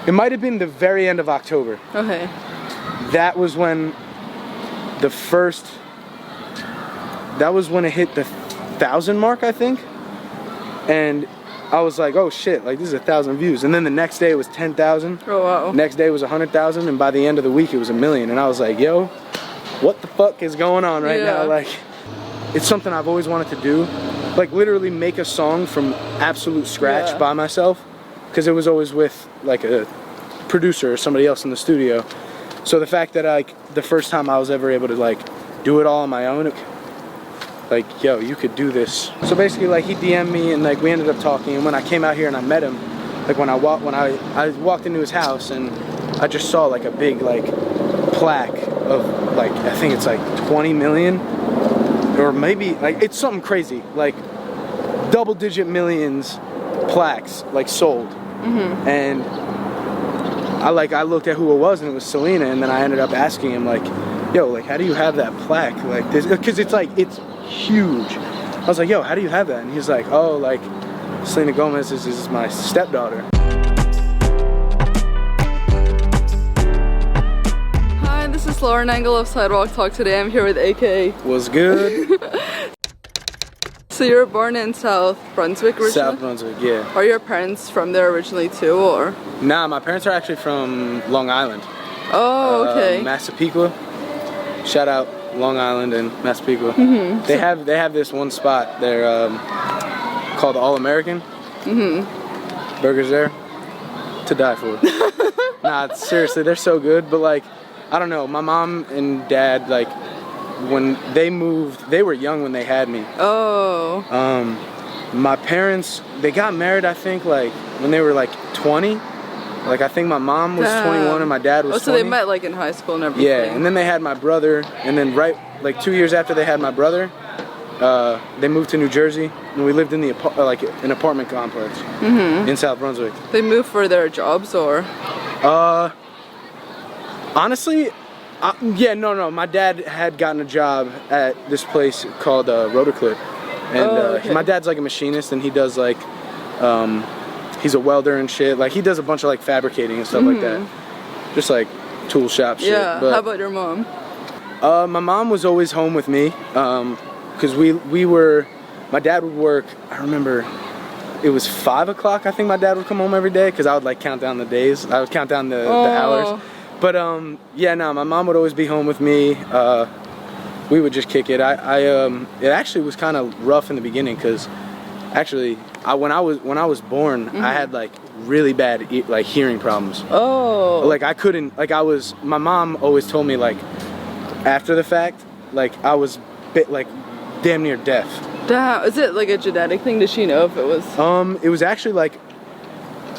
It might have been the very end of October. Okay. That was when the first, that was when it hit the 1,000 mark, I think. And I was like, oh shit, like this is 1,000 views. And then the next day it was 10,000. Oh wow. Next day it was 100,000, and by the end of the week it was 1 million. And I was like, yo, what the fuck is going on right now? Like, it's something I've always wanted to do. Like literally make a song from absolute scratch by myself. Because it was always with like a producer or somebody else in the studio. So the fact that like the first time I was ever able to like do it all on my own, like, yo, you could do this. So basically like he DM'd me and like we ended up talking, and when I came out here and I met him, like when I walked into his house and I just saw like a big like plaque of like, I think it's like 20 million or maybe like it's something crazy, like double-digit millions plaques like sold. And I looked at who it was, and it was Selena, and then I ended up asking him like, yo, like how do you have that plaque like this, because it's like it's huge. I was like, yo, how do you have that? And he's like, oh, like Selena Gomez is my stepdaughter. Hi, this is Lauren Engel of Sidewalk Talk. Today I'm here with AK. What's good? So you were born in South Brunswick originally? South Brunswick, yeah. Are your parents from there originally too, or? Nah, my parents are actually from Long Island. Oh, okay. Massapequa. Shout out Long Island and Massapequa. They have this one spot there called All American. Burgers there to die for. Nah, seriously, they're so good. But like, I don't know. My mom and dad, like, when they moved, they were young when they had me. Oh. My parents, they got married, I think, like when they were like 20. Like I think my mom was 21 and my dad was 20. So they met like in high school and everything. Yeah, and then they had my brother, and then like 2 years after they had my brother, they moved to New Jersey, and we lived in the like an apartment complex in South Brunswick. They moved for their jobs, or? Honestly, yeah, no. My dad had gotten a job at this place called Rotoclip, and my dad's like a machinist, and he does like, he's a welder and shit. Like he does a bunch of like fabricating and stuff like that, just like tool shop shit. Yeah. But, how about your mom? My mom was always home with me, because my dad would work. I remember it was 5 o'clock. I think my dad would come home every day, because I would like count down the days. I would count down the hours. But yeah, no, my mom would always be home with me. We would just kick it. It actually was kind of rough in the beginning, because actually when I was born, I had like really bad like hearing problems. Oh. Like I couldn't, like my mom always told me like after the fact, like I was like damn near deaf. Damn, is it like a genetic thing? Did she know if it was? It was actually like,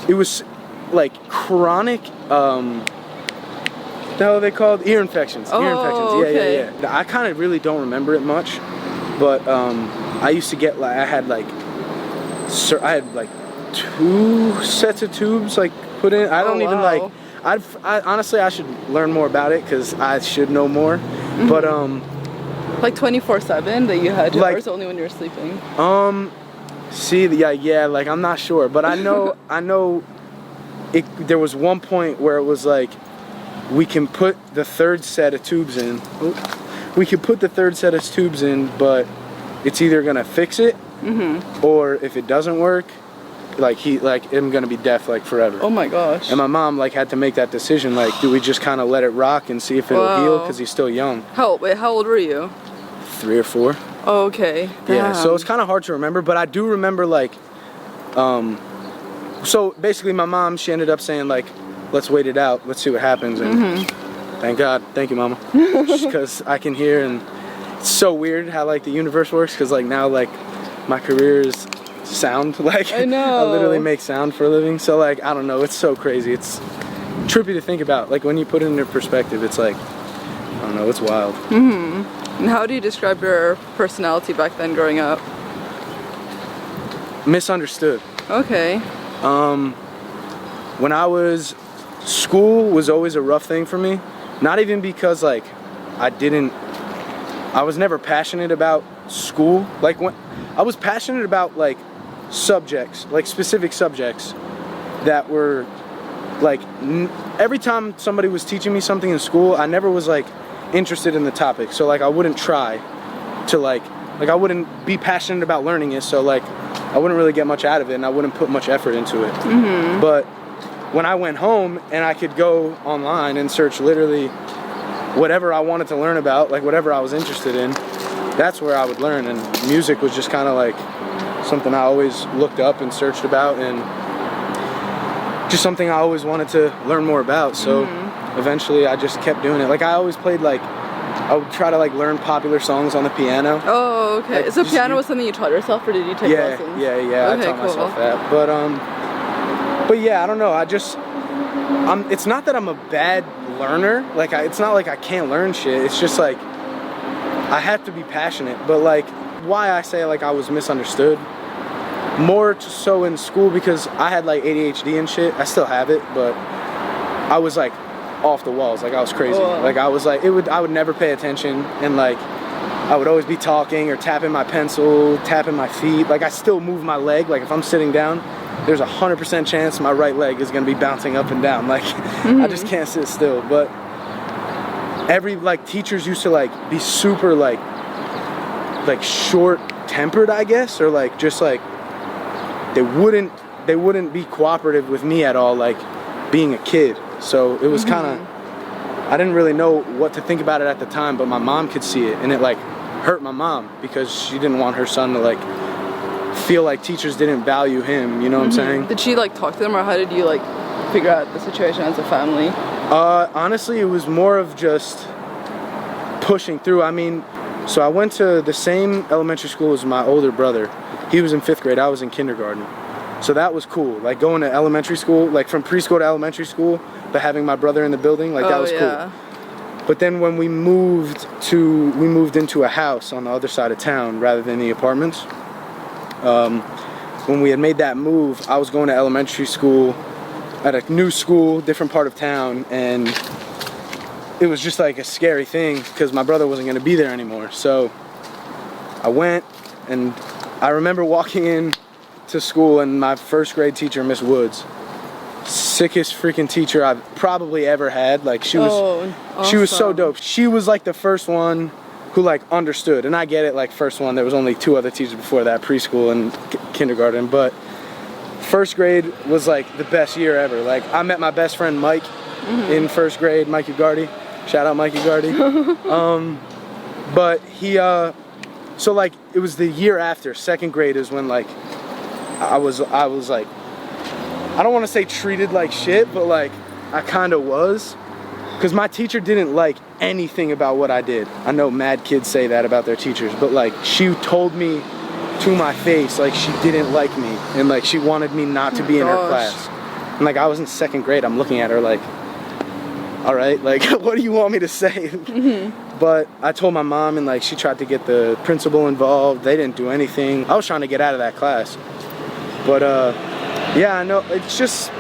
it was like chronic, no, they called ear infections. Ear infections. Yeah. I kind of really don't remember it much, but I used to get like I had like 2 sets of tubes like put in. I don't even like. I honestly I should learn more about it, because I should know more. But like 24/7 that you had, like, or is it only when you were sleeping? See, yeah, like I'm not sure, but I know there was one point where it was like, we can put the third set of tubes in. We can put the third set of tubes in, but it's either gonna fix it, or if it doesn't work, like I'm gonna be deaf like forever. Oh my gosh. And my mom like had to make that decision, like, do we just kind of let it rock and see if it'll heal, because he's still young. How old were you? 3 or 4. Oh, okay. Damn. Yeah, so it's kind of hard to remember, but I do remember like, so basically my mom, she ended up saying like, let's wait it out, let's see what happens, and thank God, thank you mama, because I can hear, and it's so weird how like the universe works, because like now like my career is sound, like I literally make sound for a living, so like I don't know, it's so crazy, it's trippy to think about, like when you put it into perspective, it's like, I don't know, it's wild. And how do you describe your personality back then growing up? Misunderstood. Okay. When I was, school was always a rough thing for me. Not even because like I was never passionate about school. Like when I was passionate about like subjects, like specific subjects that were like every time somebody was teaching me something in school, I never was like interested in the topic. So like I wouldn't try to like I wouldn't be passionate about learning it. So like I wouldn't really get much out of it, and I wouldn't put much effort into it. But when I went home and I could go online and search literally whatever I wanted to learn about, like whatever I was interested in, that's where I would learn. And music was just kind of like something I always looked up and searched about, and just something I always wanted to learn more about. So eventually I just kept doing it. Like I always played, like I would try to like learn popular songs on the piano. Oh, okay. Like, so piano was something you taught yourself, or did you take lessons? Yeah, okay, I taught myself that. But yeah, I don't know. It's not that I'm a bad learner. Like it's not like I can't learn shit. It's just like I have to be passionate. But like why I say like I was misunderstood, more so in school, because I had like ADHD and shit. I still have it, but I was like off the walls. Like I was crazy. Like I was like I would never pay attention, and like I would always be talking or tapping my pencil, tapping my feet. Like I still move my leg. Like if I'm sitting down, there's 100% chance my right leg is gonna be bouncing up and down. Like I just can't sit still. But teachers used to like be super like short tempered, I guess, or like just like they wouldn't be cooperative with me at all, like being a kid. So it was kind of, I didn't really know what to think about it at the time, but my mom could see it, and it like hurt my mom because she didn't want her son to like feel like teachers didn't value him, you know what I'm saying? Did she like talk to them, or how did you like figure out the situation as a family? Honestly, it was more of just pushing through. I mean, so I went to the same elementary school as my older brother. He was in 5th grade, I was in kindergarten. So that was cool, like going to elementary school, like from preschool to elementary school, but having my brother in the building, like that was cool. But then when we moved into a house on the other side of town rather than the apartments. When we had made that move, I was going to elementary school at a new school, different part of town, and it was just like a scary thing because my brother wasn't going to be there anymore. So I went, and I remember walking in to school, and my 1st grade teacher, Miss Woods, sickest freaking teacher I've probably ever had. Like she was so dope. She was like the first one who like understood, and I get it, like first one, there was only 2 other teachers before that, preschool and kindergarten, but 1st grade was like the best year ever. Like I met my best friend Mike in 1st grade, Mike Ugardi. Shout out Mike Ugardi. But he so like it was the year after, 2nd grade is when like I was like, I don't want to say treated like shit, but like I kind of was, because my teacher didn't like anything about what I did. I know mad kids say that about their teachers, but like she told me to my face like she didn't like me, and like she wanted me not to be in her class. And like I was in 2nd grade, I'm looking at her like, all right, like what do you want me to say? But I told my mom, and like she tried to get the principal involved. They didn't do anything. I was trying to get out of that class. But yeah, I know, it's just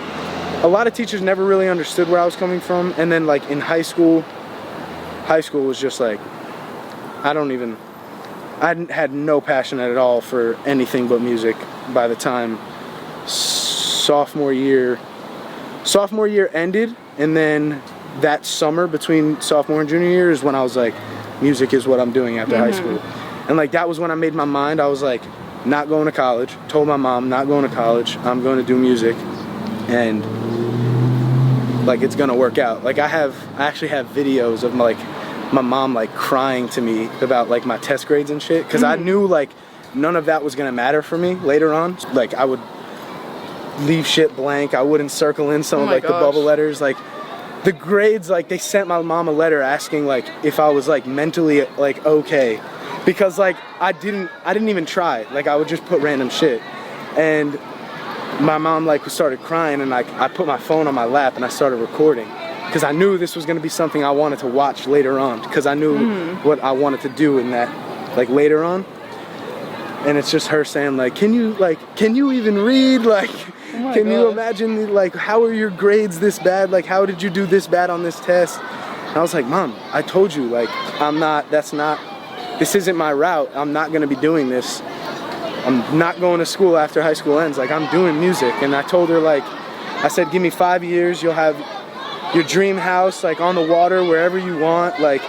a lot of teachers never really understood where I was coming from. And then like in high school was just like, I had no passion at all for anything but music by the time sophomore year ended. And then that summer between sophomore and junior year is when I was like, music is what I'm doing after high school. And like that was when I made my mind. I was like, not going to college. Told my mom, not going to college. I'm going to do music, and like it's gonna work out. Like I actually have videos of like my mom like crying to me about like my test grades and shit, because I knew like none of that was gonna matter for me later on. Like I would leave shit blank. I wouldn't circle in some of like the bubble letters. Like the grades, like they sent my mom a letter asking like if I was like mentally like okay. Because like I didn't even try. Like I would just put random shit, and my mom like started crying, and like I put my phone on my lap and I started recording, because I knew this was gonna be something I wanted to watch later on, because I knew what I wanted to do in that like later on. And it's just her saying like, can you even read? Like, can you imagine like how are your grades this bad? Like how did you do this bad on this test? And I was like, Mom, I told you, like this isn't my route. I'm not gonna be doing this. I'm not going to school after high school ends. Like I'm doing music. And I told her like, I said, give me 5 years, you'll have your dream house, like on the water, wherever you want, like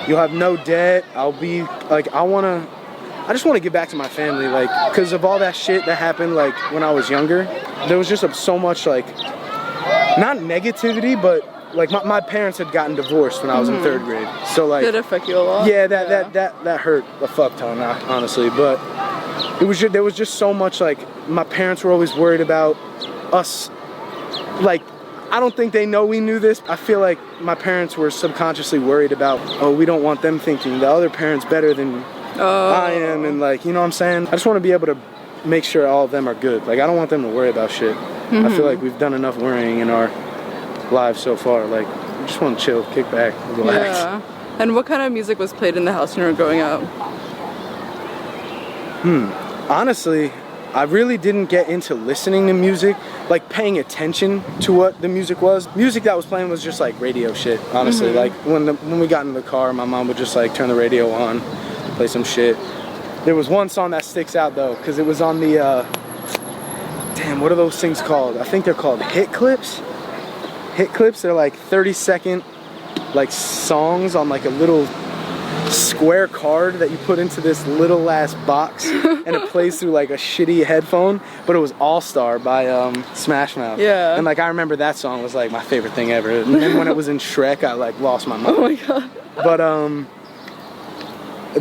you'll have no debt. I'll be like, I just want to get back to my family, like, because of all that shit that happened, like, when I was younger. There was just so much, like, not negativity, but like my parents had gotten divorced when I was in 3rd grade, so like did it affect you a lot? Yeah, that hurt a fuck ton, honestly. But there was just so much, like, my parents were always worried about us. Like, I don't think they know we knew this. I feel like my parents were subconsciously worried about, oh, we don't want them thinking the other parent's better than I am, and like, you know what I'm saying? I just want to be able to make sure all of them are good. Like, I don't want them to worry about shit. I feel like we've done enough worrying in our lives so far. Like, I just want to chill, kick back, relax. Yeah. And what kind of music was played in the house when you were growing up? Honestly, I really didn't get into listening to music, like paying attention to what the music was. Music that was playing was just like radio shit, honestly. Like when we got in the car, my mom would just like turn the radio on, play some shit. There was one song that sticks out though, because it was on the, damn, what are those things called? I think they're called hit clips. Hit clips, they're like 30-second like songs on like a little square card that you put into this little ass box, and it plays through like a shitty headphone, but it was All Star by Smash Mouth. Yeah. And like I remember that song was like my favorite thing ever. And then when it was in Shrek, I like lost my mind. Oh my god. But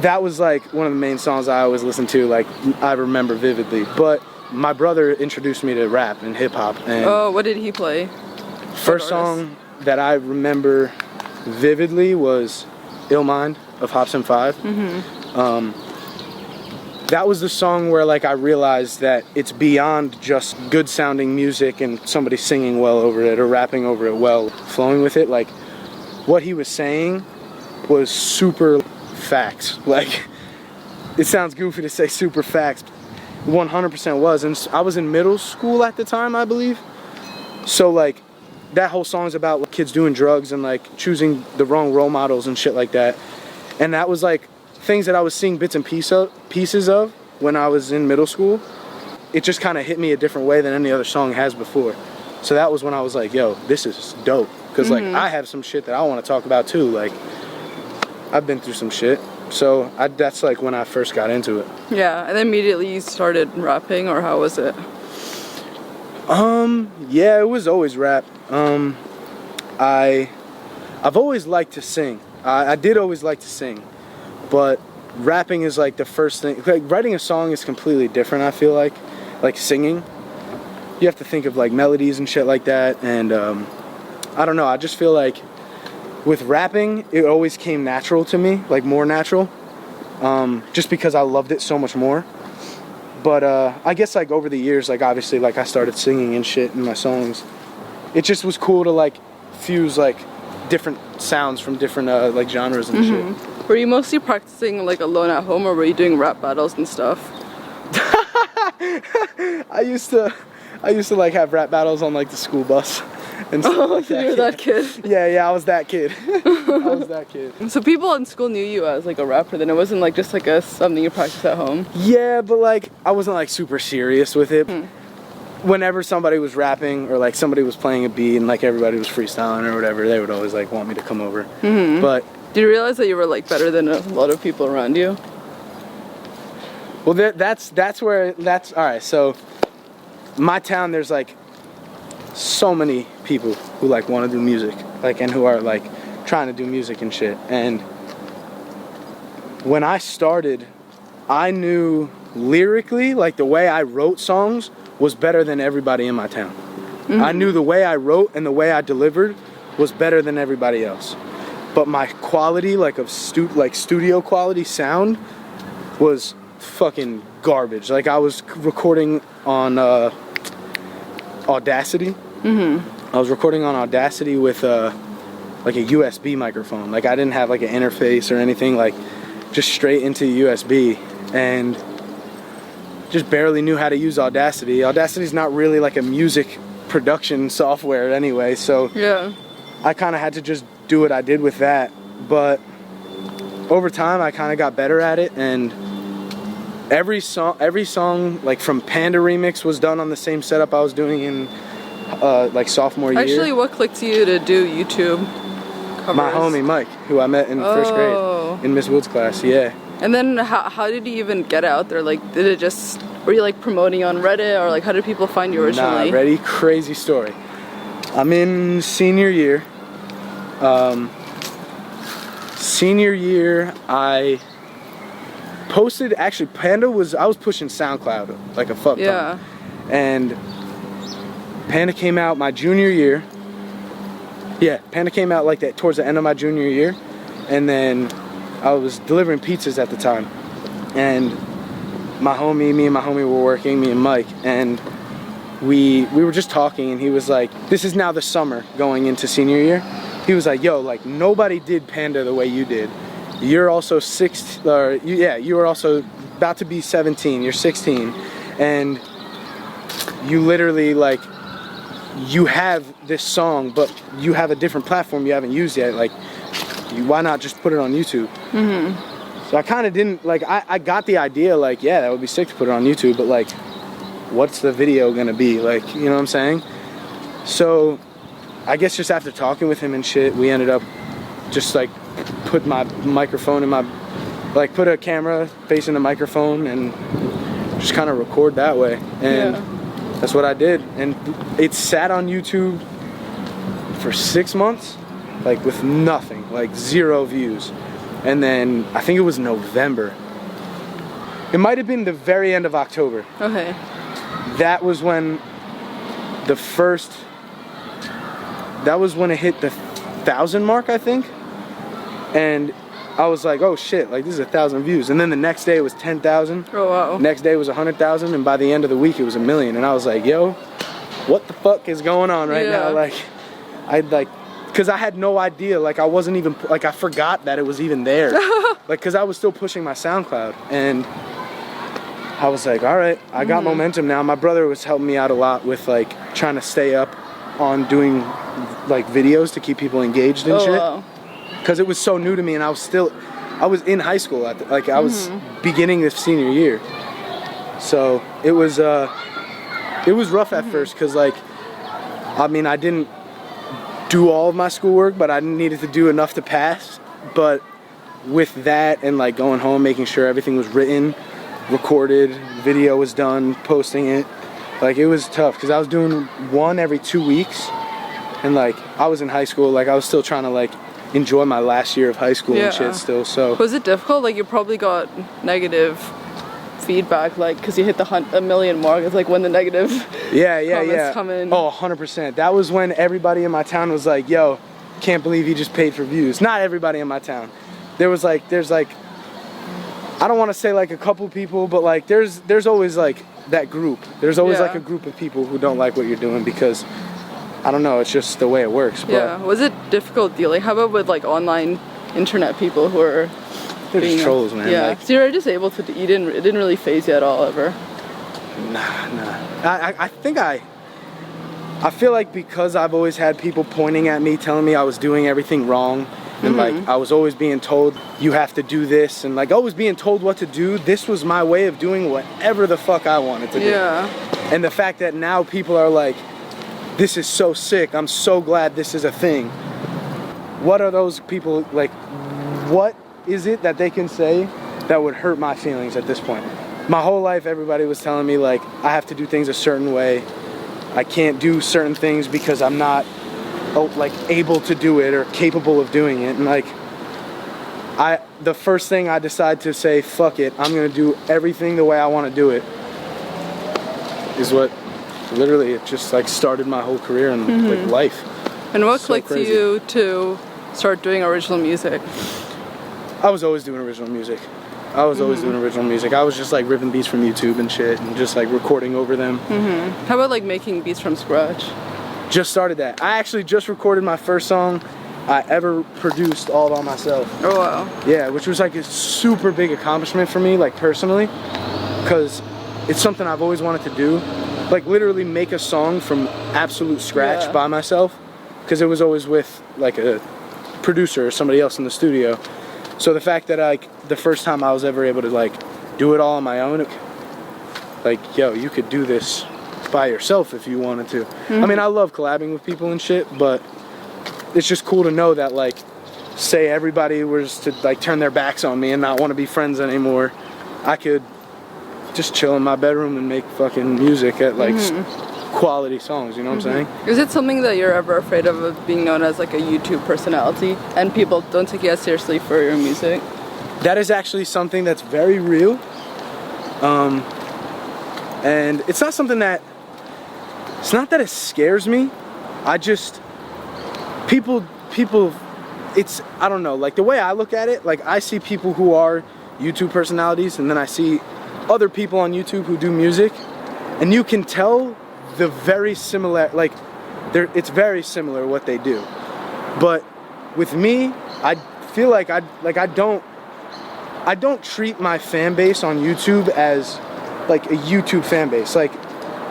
that was like one of the main songs I always listened to, like I remember vividly. But my brother introduced me to rap and hip hop. And what did he play? First song that I remember vividly was Ill Mind of Hops and Five. That was the song where like I realized that it's beyond just good sounding music and somebody singing well over it or rapping over it well, flowing with it. Like, what he was saying was super facts. Like, it sounds goofy to say super facts, 100% was. And I was in middle school at the time, I believe. So like, that whole song is about kids doing drugs and like choosing the wrong role models and shit like that. And that was like things that I was seeing bits and pieces of when I was in middle school. It just kind of hit me a different way than any other song has before. So that was when I was like, yo, this is dope. Because like I have some shit that I want to talk about too. Like, I've been through some shit. So that's like when I first got into it. Yeah, and then immediately you started rapping, or how was it? Yeah, it was always rap. I've always liked to sing. I did always like to sing, but rapping is like the first thing. Like, writing a song is completely different, I feel like singing. You have to think of like melodies and shit like that, and I don't know, I just feel like with rapping, it always came natural to me, like more natural, just because I loved it so much more. But I guess like over the years, like obviously like I started singing and shit in my songs. It just was cool to like fuse like different sounds from different like genres and shit. Were you mostly practicing like alone at home, or were you doing rap battles and stuff? I used to like have rap battles on like the school bus and stuff like so that. you were that kid. Yeah, I was that kid. I was that kid. So people in school knew you as like a rapper, then it wasn't like just like something you practiced at home? Yeah, but like I wasn't like super serious with it. Whenever somebody was rapping or like somebody was playing a beat and like everybody was freestyling or whatever, they would always like want me to come over. But did you realize that you were like better than a lot of people around you? Well, that's all right. So my town, there's like so many people who like want to do music, like, and who are like trying to do music and shit. And when I started, I knew lyrically, like the way I wrote songs was better than everybody in my town. I knew the way I wrote and the way I delivered was better than everybody else. But my quality, like of studio quality sound, was fucking garbage. Like I was recording on Audacity. I was recording on Audacity with like a USB microphone. Like I didn't have like an interface or anything, like just straight into USB, and just barely knew how to use Audacity. Audacity's not really like a music production software anyway, so yeah, I kind of had to just do what I did with that. But over time I kind of got better at it, and every song like from Panda remix was done on the same setup I was doing in like sophomore year. Actually, what clicked you to do YouTube covers? My homie Mike, who I met in first grade in Miss Wood's class. Yeah. And then how did you even get out there? Like, were you like promoting on Reddit, or like how did people find you originally? Nah, ready? Crazy story. I'm in senior year. Senior year, I posted, actually Panda I was pushing SoundCloud like a fuck ton. Yeah. And Panda came out my junior year. Yeah, Panda came out like that towards the end of my junior year. And then I was delivering pizzas at the time. And me and my homie were working, me and Mike, and we were just talking, and he was like, this is now the summer going into senior year. He was like, yo, like nobody did Panda the way you did. You're also you were also about to be 17, you're 16, and you literally like, you have this song, but you have a different platform you haven't used yet. Like, why not just put it on YouTube? Mm-hmm. So I kind of didn't, like, I got the idea, like, yeah, that would be sick to put it on YouTube, but like, what's the video gonna be? Like, you know what I'm saying? So I guess just after talking with him and shit, we ended up just like put my microphone in like put a camera facing the microphone and just kind of record that way. And that's what I did. And it sat on YouTube for 6 months, like with nothing, like 0 views. And then I think it was November. It might have been the very end of October. Okay. That was when it hit the 1,000 mark, I think. And I was like, oh shit, like this is 1,000 views. And then the next day it was 10,000. Oh wow. Next day it was 100,000, and by the end of the week it was 1 million. And I was like, yo, what the fuck is going on right now? Like, cause I had no idea, like I wasn't even, like I forgot that it was even there. Like, cause I was still pushing my SoundCloud, and I was like, all right, I got momentum now. My brother was helping me out a lot with like trying to stay up on doing like videos to keep people engaged and shit. Wow. Cause it was so new to me, and I was in high school I was beginning this senior year. So it was rough at first, cause like, I mean, I didn't do all of my schoolwork, but I needed to do enough to pass. But with that and like going home, making sure everything was written, recorded, video was done, posting it, like it was tough, because I was doing one every 2 weeks, and like I was in high school, like I was still trying to like enjoy my last year of high school and shit still. So was it difficult? Like you probably got negative feedback, like because you hit the 1 million mark. It's like when the negative comments come in. Oh, 100%. That was when everybody in my town was like, yo, can't believe he just paid for views. Not everybody in my town. There's like I don't want to say like a couple people, but like there's always like that group. There's always like a group of people who don't like what you're doing, because I don't know, it's just the way it works. But yeah. Was it difficult dealing? How about with like online internet people who are they're just trolls, man. Yeah. Like, so you're just able to. It didn't really phase you at all ever. Nah. I feel like because I've always had people pointing at me, telling me I was doing everything wrong, and like I was always being told you have to do this, and like always being told what to do. This was my way of doing whatever the fuck I wanted to do. Yeah. And the fact that now people are like, this is so sick, I'm so glad this is a thing. What are those people like? What is it that they can say that would hurt my feelings at this point? My whole life everybody was telling me like I have to do things a certain way. I can't do certain things because I'm not like able to do it or capable of doing it. And like the first thing I decide to say, fuck it, I'm gonna do everything the way I want to do it, is what literally it just like started my whole career and like life. And what clicked you to start doing original music? I was always doing original music. I was just like ripping beats from YouTube and shit, and just like recording over them. How about like making beats from scratch? Just started that. I actually just recorded my first song I ever produced all by myself. Oh wow. Yeah, which was like a super big accomplishment for me, like personally, because it's something I've always wanted to do. Like literally make a song from absolute scratch by myself, because it was always with like a producer or somebody else in the studio. So the fact that like the first time I was ever able to like do it all on my own, like yo, you could do this by yourself if you wanted to. I mean, I love collabing with people and shit, but it's just cool to know that, like, say everybody was to, like, turn their backs on me and not want to be friends anymore, I could just chill in my bedroom and make fucking music at, like, quality songs, you know what I'm saying? Is it something that you're ever afraid of being known as, like, a YouTube personality and people don't take you as seriously for your music? That is actually something that's very real. And it's not something that, it's not that it scares me. I just, people, it's, I don't know, like the way I look at it, like I see people who are YouTube personalities and then I see other people on YouTube who do music, and you can tell the very similar, like it's very similar what they do. But with me, I feel like I don't treat my fan base on YouTube as like a YouTube fan base. Like,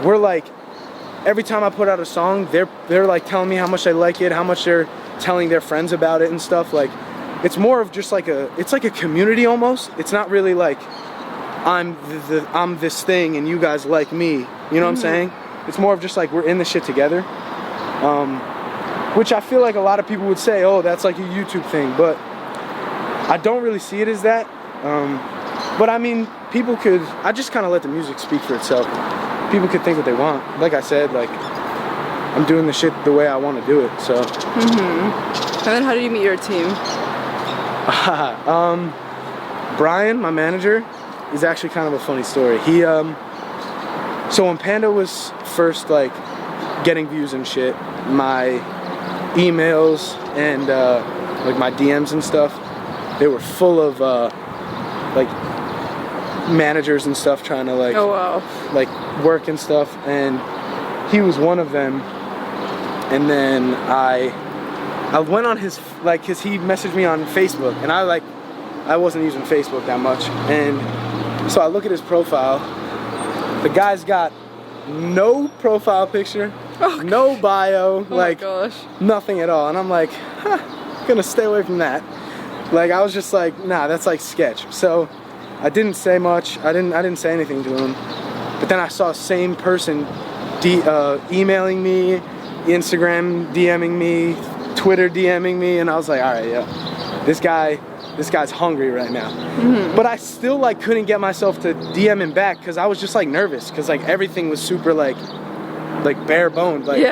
we're like, every time I put out a song, they're like telling me how much they like it, how much they're telling their friends about it and stuff. Like, it's more of just like it's like a community almost. It's not really like I'm this thing and you guys like me. You know what I'm saying? It's more of just like we're in the shit together. Which I feel like a lot of people would say, oh, that's like a YouTube thing, but I don't really see it as that. But I mean, people could, I just kind of let the music speak for itself. People could think what they want. Like I said, like, I'm doing the shit the way I want to do it, so. And then how did you meet your team? Brian, my manager, is actually kind of a funny story. He, so when Panda was first, like, getting views and shit, my emails and, like, my DMs and stuff, they were full of, like, managers and stuff trying to, like, like, work and stuff, and he was one of them. And then I went on his, like, cause he messaged me on Facebook, and I wasn't using Facebook that much, and so I look at his profile. The guy's got no profile picture, no bio, like, nothing at all, and I'm like, gonna stay away from that. Like, I was just like, nah, that's like sketch. So I didn't say much. I didn't say anything to him. But then I saw same person emailing me, Instagram DMing me, Twitter DMing me, and I was like, all right, yeah, this guy's hungry right now. But I still, like, couldn't get myself to DM him back because I was just, like, nervous because, like, everything was super, like bare boned. Like,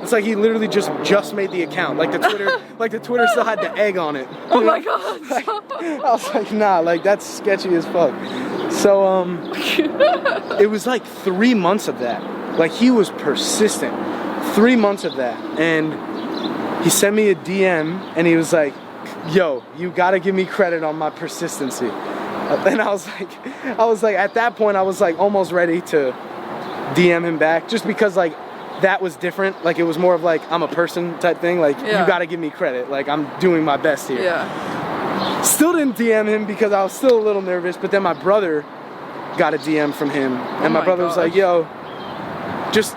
it's like he literally just made the account. Like the Twitter still had the egg on it. Oh my god. Like, I was like, nah, like, that's sketchy as fuck. So it was like 3 months of that. Like, he was persistent. 3 months of that. And he sent me a DM and he was like, yo, you gotta give me credit on my persistency. And I was like, at that point I was like almost ready to DM him back, just because, like, that was different. Like, it was more of like, I'm a person type thing. Like, you gotta give me credit. Like, I'm doing my best here. Still didn't DM him because I was still a little nervous, but then my brother got a DM from him, and my brother was like, yo, just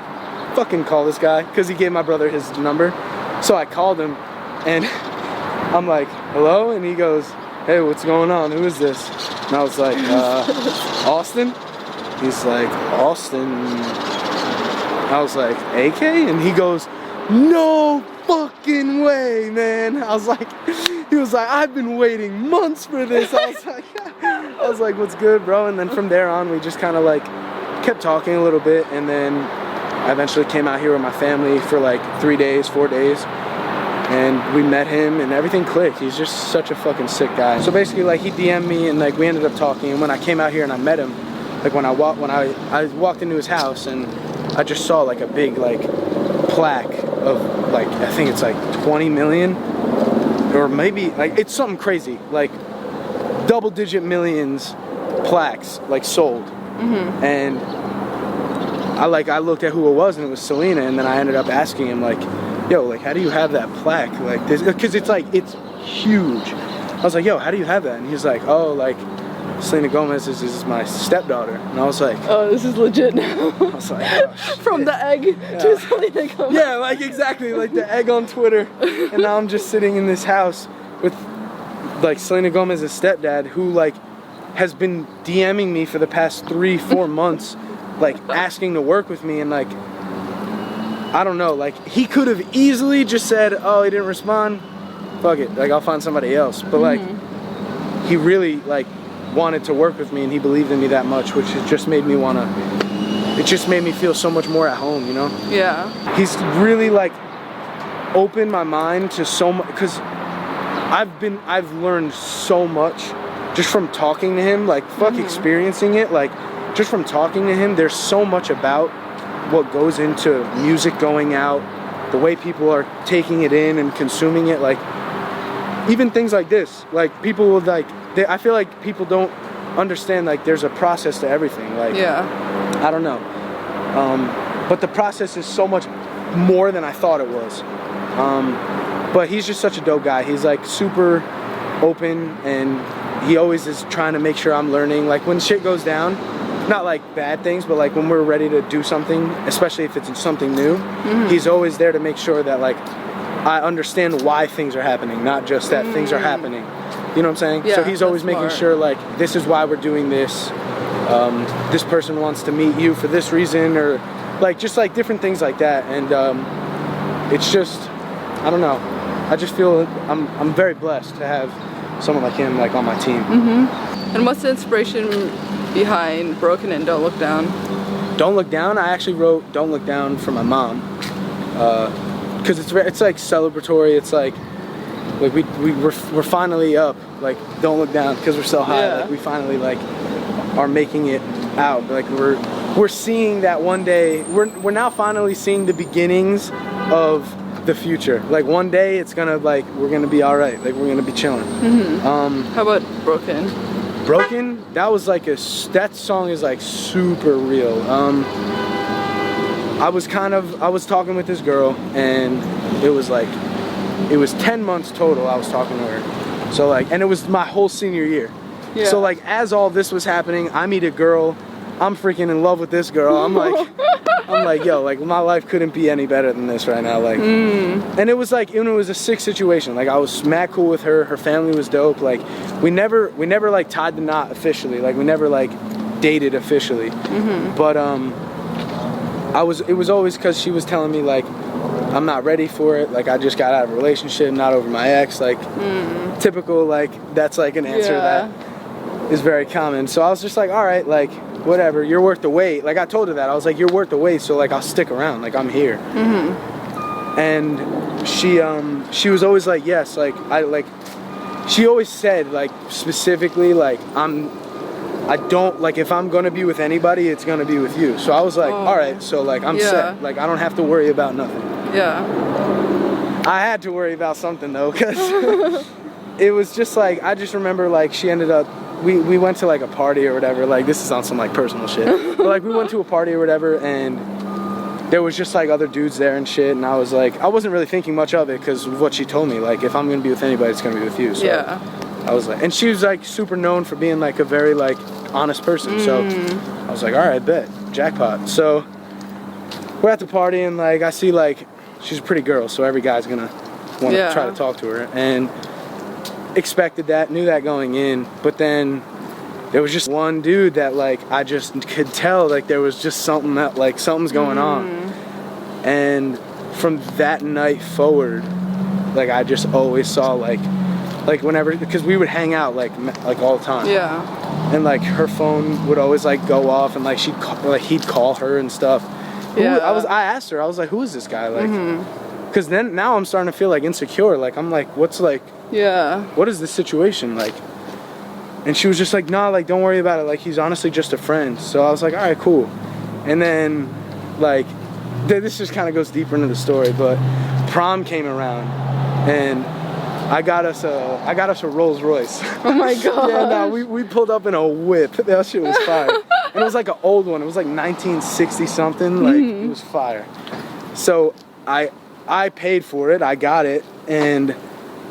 fucking call this guy, because he gave my brother his number. So I called him, and I'm like, hello? And he goes, hey, what's going on? Who is this? And I was like, Austin? He's like, Austin? I was like, AK? And he goes, no fucking way, man. He was like, I've been waiting months for this. I was like, what's good, bro? And then from there on, we just kind of, like, kept talking a little bit, and then I eventually came out here with my family for like 4 days, and we met him and everything clicked. He's just such a fucking sick guy. So basically, like, he DM'd me and, like, we ended up talking, and when I came out here and I met him, like, when I walked into his house, and I just saw, like, a big, like, plaque of, like, I think it's like 20 million, or maybe, like, it's something crazy, like double-digit millions plaques, like, sold. And I looked at who it was, and it was Selena, and then I ended up asking him, like, yo, like, how do you have that plaque like this? Because it's, like, it's huge. I was like, yo, how do you have that? And he's like, oh, like, Selena Gomez is my stepdaughter. And I was like, oh, this is legit now. I was like, oh, shit. From the egg to Selena Gomez. Yeah, like, exactly, like the egg on Twitter. And now I'm just sitting in this house with, like, Selena Gomez's stepdad, who, like, has been DMing me for the past 3-4 months, like asking to work with me, and like I don't know, like he could have easily just said, oh, he didn't respond, fuck it, like I'll find somebody else. But like he really like wanted to work with me, and he believed in me that much, which just made me wanna, it just made me feel so much more at home, you know? Yeah. He's really like opened my mind to so much, because I've learned so much just from talking to him, like fuck experiencing it, like just from talking to him. There's so much about what goes into music going out, the way people are taking it in and consuming it, like even things like this, like people would like, I feel like people don't understand like there's a process to everything, like I don't know, but the process is so much more than I thought it was. But he's just such a dope guy. He's like super open, and he always is trying to make sure I'm learning. Like when shit goes down, not like bad things, but like when we're ready to do something, especially if it's something new, he's always there to make sure that like I understand why things are happening, not just that things are happening. You know what I'm saying? Yeah, so he's always making sure like this is why we're doing this. This person wants to meet you for this reason, or like just like different things like that. And it's just, I don't know. I just feel I'm very blessed to have someone like him like on my team. And what's the inspiration behind Broken and Don't Look Down? Don't Look Down? I actually wrote Don't Look Down for my mom, because it's like celebratory. It's like we're finally up. Like don't look down because we're so high. Like we finally like are making it out. Like we're seeing that one day. We're now finally seeing the beginnings of the future. Like one day it's gonna like we're gonna be all right. Like we're gonna be chilling. How about Broken? Broken, that was like that song is like super real. I was talking with this girl, and it was 10 months total I was talking to her. So like, and it was my whole senior year. So like as all this was happening, I meet a girl, I'm freaking in love with this girl. I'm like, yo, like my life couldn't be any better than this right now. Like, and it was a sick situation. Like I was mad cool with her. Her family was dope. Like we never like tied the knot officially. Like we never like dated officially. But it was always because she was telling me like I'm not ready for it. Like I just got out of a relationship, not over my ex. Like typical. Like that's like an answer that is very common. So I was just like, all right, like. Whatever, you're worth the wait. Like I told her that. I was like, you're worth the wait, so like I'll stick around. Like I'm here. And she was always like, yes. Like she always said like specifically like I don't like if I'm gonna be with anybody, it's gonna be with you. So I was like, all right, so like I'm set. Like I don't have to worry about nothing. I had to worry about something though, because it was just like I just remember like she ended up. We went to like a party or whatever, like this is on some like personal shit, but like we went to a party or whatever, and there was just like other dudes there and shit, and I was like, I wasn't really thinking much of it because of what she told me, like if I'm gonna be with anybody, it's gonna be with you. So I was like, and she was like super known for being like a very like honest person, so I was like, all right, bet, jackpot. So we're at the party, and like I see like she's a pretty girl, so every guy's gonna want to try to talk to her, and expected that, knew that going in, but then there was just one dude that like I just could tell like there was just something that like something's going on, and from that night forward, like I just always saw like whenever, because we would hang out like all the time, and like her phone would always like go off, and like he'd call her and stuff. I asked her, I was like, who is this guy, like because then now I'm starting to feel like insecure, like I'm like, what's like what is this situation like? And she was just like, nah, like don't worry about it, like he's honestly just a friend. So I was like, all right, cool. And then like this just kind of goes deeper into the story, but prom came around, and I got us a Rolls Royce. Oh my god. We pulled up in a whip. That shit was fire. And it was like an old one. It was like 1960 something. Like it was fire. So I paid for it. I got it, and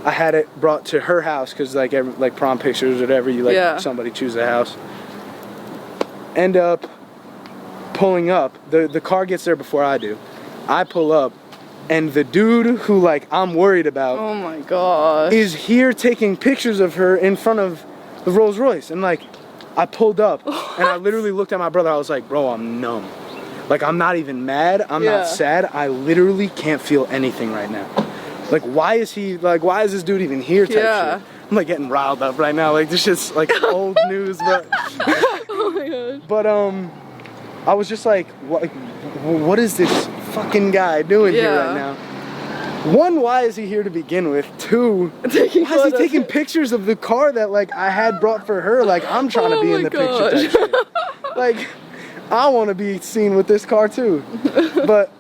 I had it brought to her house because like prom pictures or whatever, you like somebody choose a house. End up pulling up. The car gets there before I do. I pull up, and the dude who like I'm worried about, oh my god, is here taking pictures of her in front of the Rolls Royce, and like I pulled up and I literally looked at my brother. I was like, bro, I'm numb. Like, I'm not even mad. I'm not sad. I literally can't feel anything right now. Like, why is this dude even here type shit? I'm like getting riled up right now. Like, this shit's like old news, but. Oh my god. But, I was just like, what is this fucking guy doing here right now? One, why is he here to begin with? Two, why is he taking pictures of the car that like I had brought for her? Like, I'm trying to be in the picture type shit. Like, I want to be seen with this car too. But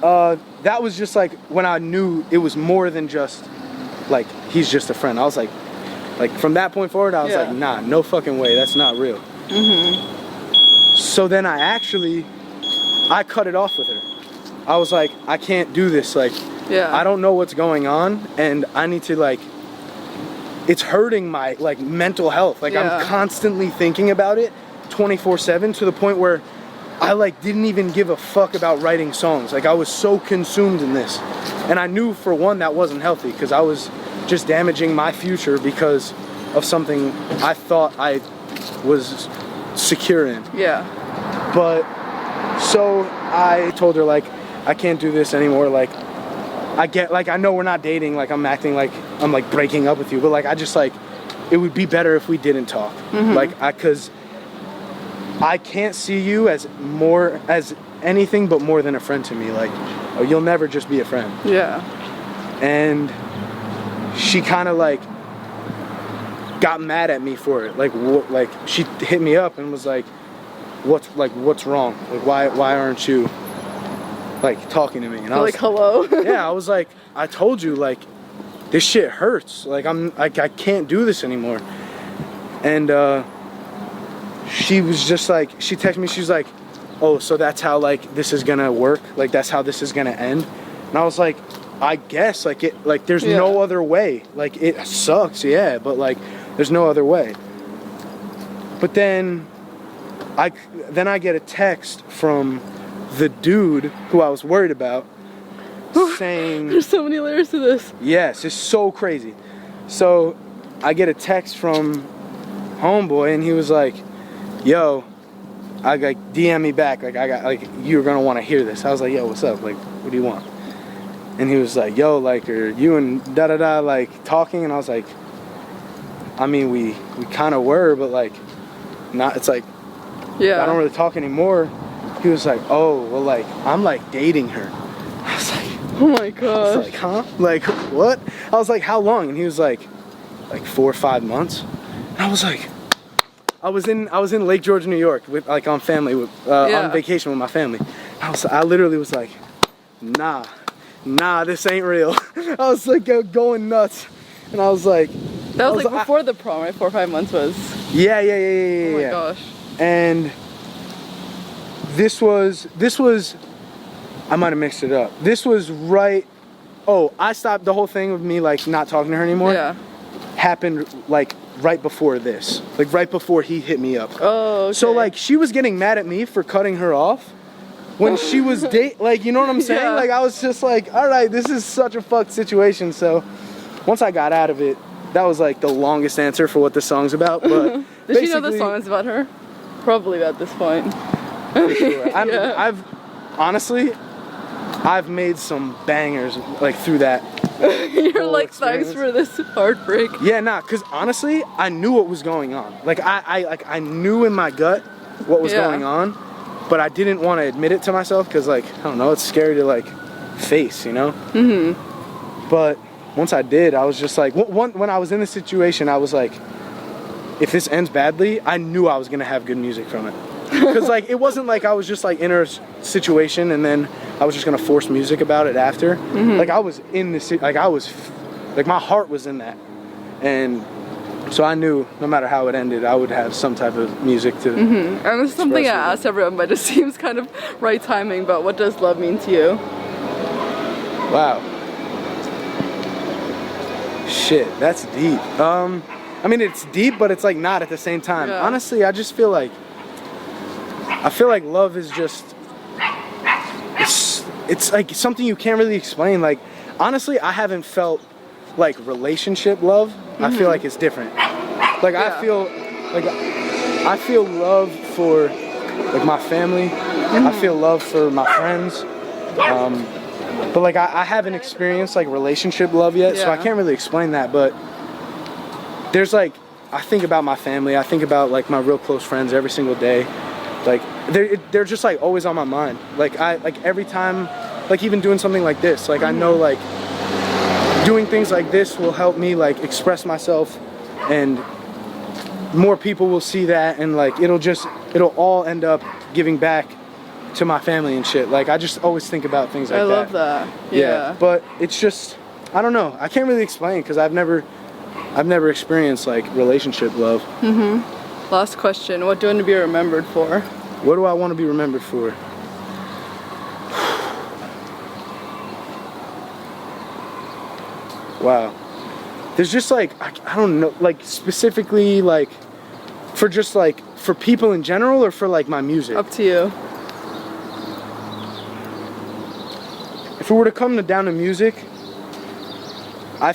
that was just like when I knew it was more than just like he's just a friend. I was like from that point forward, I was like, nah, no fucking way, that's not real. So then I cut it off with her. I was like, I can't do this. Like, I don't know what's going on, and I need to like. It's hurting my like mental health. Like I'm constantly thinking about it, 24/7, to the point where I like didn't even give a fuck about writing songs. Like I was so consumed in this, and I knew for one that wasn't healthy because I was just damaging my future because of something I thought I was secure in. But so I told her like I can't do this anymore. Like I know we're not dating. Like I'm acting like I'm like breaking up with you, but like I just like it would be better if we didn't talk. Like because I can't see you as anything but more than a friend to me. Like you'll never just be a friend. And she kind of like got mad at me for it. Like she hit me up and was like, what's wrong? Like why aren't you like talking to me? And I was like, hello? Yeah, I was like, I told you, like this shit hurts. Like I can't do this anymore. And she was just like, she texted me, she's like, oh, so that's how like this is gonna work? Like that's how this is gonna end? And I was like, I guess like there's no other way. Like it sucks, but like there's no other way. But then I get a text from the dude who I was worried about saying there's so many layers to this. Yes, it's so crazy. So I get a text from homeboy and he was like, yo, I like DM me back, like I got like you're gonna want to hear this. I was like, yo, what's up? Like, what do you want? And he was like, yo, like, are you and da-da-da, like, talking? And I was like, I mean, we kind of were, but, like, not, it's like, I don't really talk anymore. He was like, oh, well, like, I'm, like, dating her. I was like, oh, my gosh. I was like, huh? Like, what? I was like, how long? And he was like 4 or 5 months. And I was like, I was in Lake George, New York, with, like, on vacation with my family. I literally was like, nah, this ain't real. I was like going nuts, and I was like, that was like before the prom, right? 4 or 5 months was. Yeah. Oh my gosh. And this was. I might have mixed it up. This was right. Oh, I stopped the whole thing with me like not talking to her anymore. Happened like right before this, like right before he hit me up. Oh. Okay. So like she was getting mad at me for cutting her off. When she was like, you know what I'm saying? Like, I was just like, all right, this is such a fucked situation. So once I got out of it, that was like the longest answer for what the song's about. But does she know the song is about her? Probably at this point. For sure. I've honestly, I've made some bangers like through that. You're like, experience. Thanks for this heartbreak. Yeah, cause honestly, I knew what was going on. Like I knew in my gut what was going on. But I didn't want to admit it to myself because, like, I don't know, it's scary to, like, face, you know? But once I did, I was just like, when I was in this situation, I was like, if this ends badly, I knew I was going to have good music from it. Because, like, it wasn't like I was just, like, in a situation and then I was just going to force music about it after. Like, I was in this, like, my heart was in that. And so I knew no matter how it ended, I would have some type of music to. And it's something I asked everyone, but it seems kind of right timing. But what does love mean to you? Wow. Shit, that's deep. I mean, it's deep, but it's like not at the same time. Honestly, I just feel like love is just. It's like something you can't really explain. Like, honestly, I haven't felt like relationship love. I feel like it's different. Like I feel like I feel love for like my family. I feel love for my friends. But like I haven't experienced like relationship love yet, so I can't really explain that. But there's like, I think about my family. I think about like my real close friends every single day. Like they're just like always on my mind. Like every time, like even doing something like this, like I know like doing things like this will help me like express myself, and more people will see that, and like it'll all end up giving back to my family and shit. Like I just always think about things like that. I love that. Yeah. But it's just, I don't know. I can't really explain because I've never experienced like relationship love. Last question. What do you want to be remembered for? What do I want to be remembered for? Wow. There's just like, I don't know, like specifically like for just like for people in general or for like my music? Up to you. If it were to come down to music, I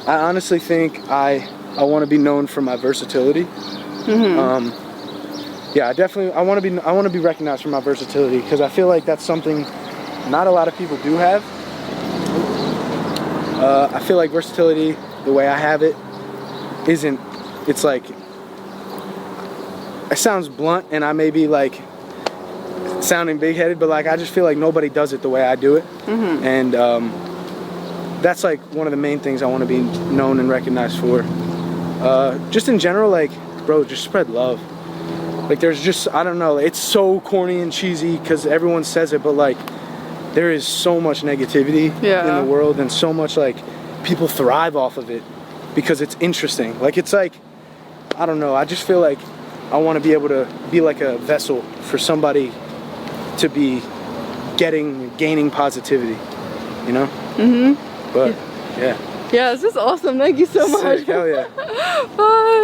honestly think I want to be known for my versatility. Yeah, I want to be recognized for my versatility, because I feel like that's something not a lot of people do have. I feel like versatility, the way I have it, it's like, it sounds blunt and I may be like sounding big-headed, but like I just feel like nobody does it the way I do it. And that's like one of the main things I want to be known and recognized for. Just in general, like, bro, just spread love. Like there's just, I don't know, it's so corny and cheesy because everyone says it, but like there is so much negativity in the world, and so much like people thrive off of it because it's interesting. Like it's like, I don't know, I just feel like I want to be able to be like a vessel for somebody to be gaining positivity, you know? But yeah. Yeah, this is awesome. Thank you so much. Sick, hell yeah. Bye.